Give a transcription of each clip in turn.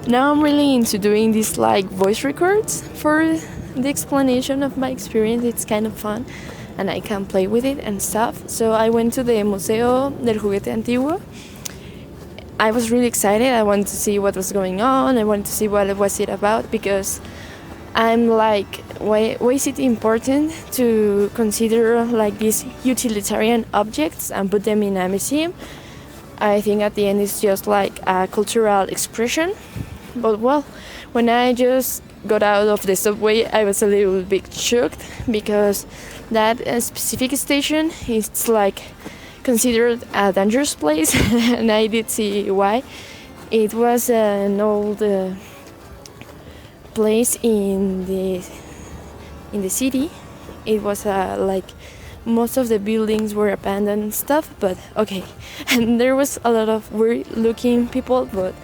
Now I'm really into doing these like voice records for the explanation of my experience. It's kind of fun and I can play with it and stuff. So I went to the Museo del Juguete Antiguo. I was really excited. I wanted to see what was going on. I wanted to see what was it about because I'm like, why is it important to consider like these utilitarian objects and put them in a museum? I think at the end it's just like a cultural expression. But well, when I just got out of the subway, I was a little bit shocked because that specific station is like considered a dangerous place, and I did see why. It was an old place in the city. It was like most of the buildings were abandoned and stuff, but okay. And there was a lot of weird looking people, but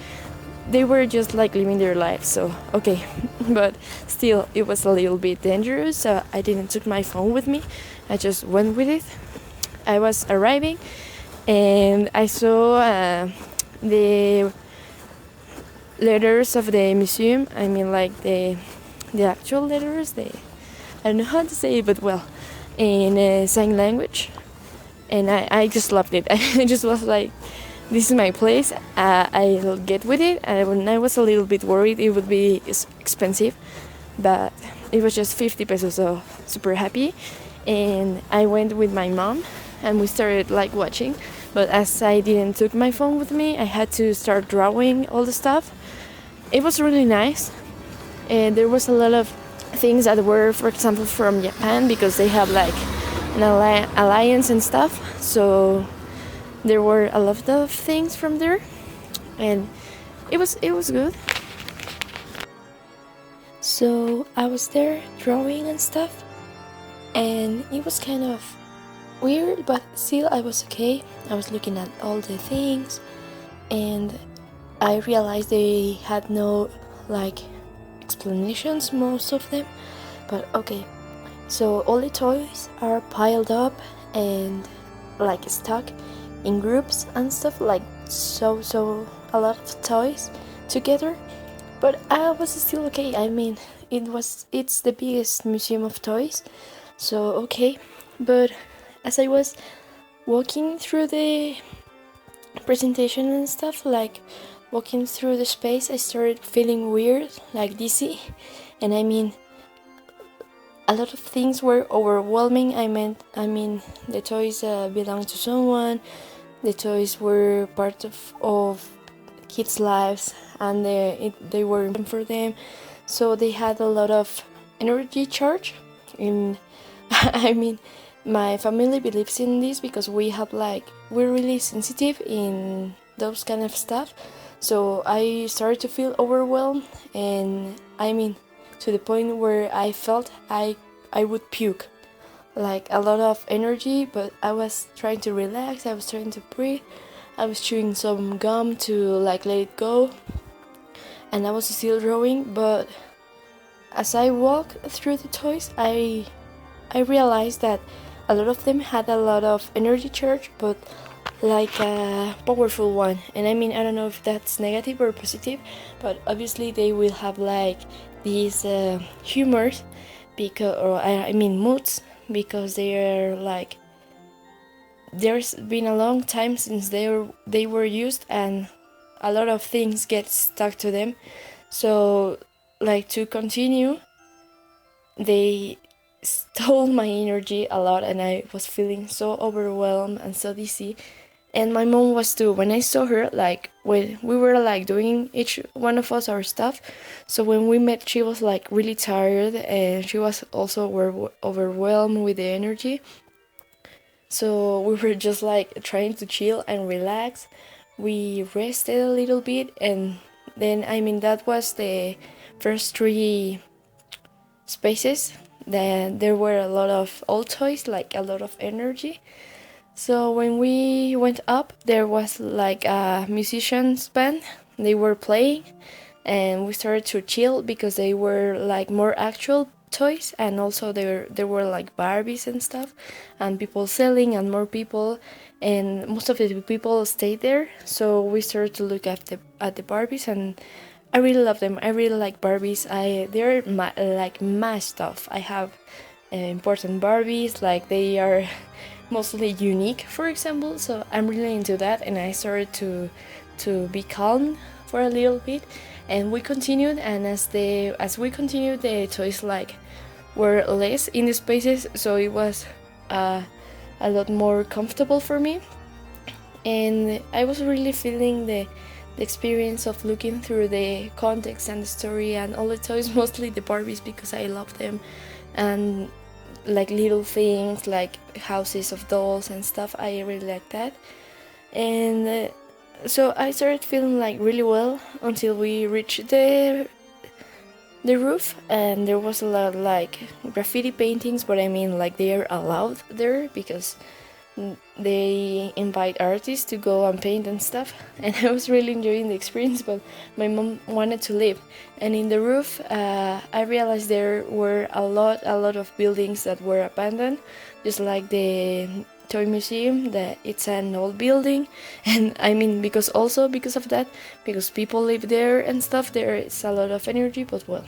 they were just like living their lives, so okay. But still, it was a little bit dangerous, so I didn't took my phone with me. I just went with it. I was arriving and I saw the letters of the museum. I mean, like the actual letters. I don't know how to say it, but well, in sign language. And I just loved it. I just was like, this is my place. I'll get with it. And when I was a little bit worried it would be expensive, but it was just 50 pesos, so super happy. And I went with my mom and we started like watching. But as I didn't took my phone with me, I had to start drawing all the stuff. It was really nice. And there was a lot of things that were, for example, from Japan, because they have like an alliance and stuff. So there were a lot of things from there, and it was good. So I was there drawing and stuff, and it was kind of weird, but still I was okay. I was looking at all the things, and I realized they had no like explanations, most of them, but okay. So all the toys are piled up and like stuck in groups and stuff, like so a lot of toys together. But I was still okay. I mean, it's the biggest museum of toys, so okay. But as I was walking through the presentation and stuff, like walking through the space, I started feeling weird, like dizzy. And I mean, a lot of things were overwhelming. I mean, the toys belonged to someone. The toys were part of kids' lives, and they were for them. So they had a lot of energy charge. In, I mean, my family believes in this because we're really sensitive in those kind of stuff. So I started to feel overwhelmed, and I mean, to the point where I felt I would puke, like a lot of energy. But I was trying to relax, I was trying to breathe, I was chewing some gum to like let it go, and I was still drawing. But as I walked through the toys, I realized that a lot of them had a lot of energy charge, but like a powerful one. And I mean, I don't know if that's negative or positive, but obviously they will have like these humors, because, or I mean moods, because they are like, there's been a long time since they were used, and a lot of things get stuck to them. So like, to continue, they stole my energy a lot, and I was feeling so overwhelmed and so dizzy. And my mom was too. When I saw her, like when we were like doing each one of us our stuff, so when we met, she was like really tired, and she was also overwhelmed with the energy. So we were just like trying to chill and relax. We rested a little bit, and then I mean, that was the first three spaces. Then there were a lot of old toys, like a lot of energy. So when we went up, there was like a musician's band. They were playing, and we started to chill because they were like more actual toys, and also there were like Barbies and stuff, and people selling, and more people, and most of the people stayed there. So we started to look at the Barbies, and I really love them. I really like Barbies. They're like my stuff. I have important Barbies, like they are mostly unique, for example. So I'm really into that, and I started to be calm for a little bit, and we continued. And as we continued, the toys like were less in the spaces, so it was a lot more comfortable for me, and I was really feeling the experience of looking through the context and the story and all the toys, mostly the Barbies because I love them, and like little things like houses of dolls and stuff. I really like that, and so I started feeling like really well until we reached the roof, and there was a lot of like graffiti paintings, but I mean like they are allowed there because they invite artists to go and paint and stuff, and I was really enjoying the experience, but my mom wanted to leave. And in the roof, I realized there were a lot of buildings that were abandoned, just like the toy museum, that it's an old building. And I mean, because of that, because people live there and stuff, there is a lot of energy. But well,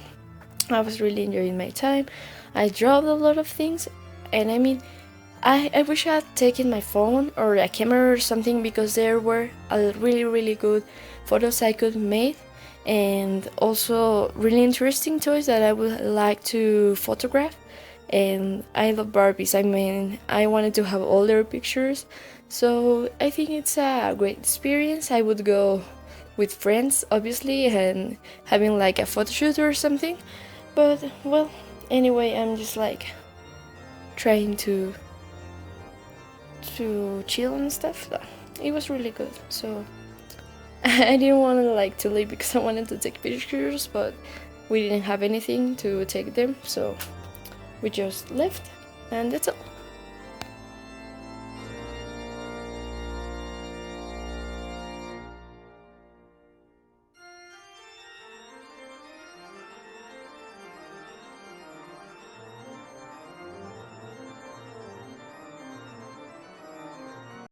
I was really enjoying my time. I dropped a lot of things, and I mean, I wish I had taken my phone or a camera or something, because there were a really good photos I could make, and also really interesting toys that I would like to photograph. And I love Barbies. I mean, I wanted to have all their pictures, so I think it's a great experience. I would go with friends, obviously, and having like a photo shoot or something. But well, anyway, I'm just like trying to chill and stuff. It was really good. So I didn't want to leave because I wanted to take pictures, but we didn't have anything to take them, so we just left, and that's all.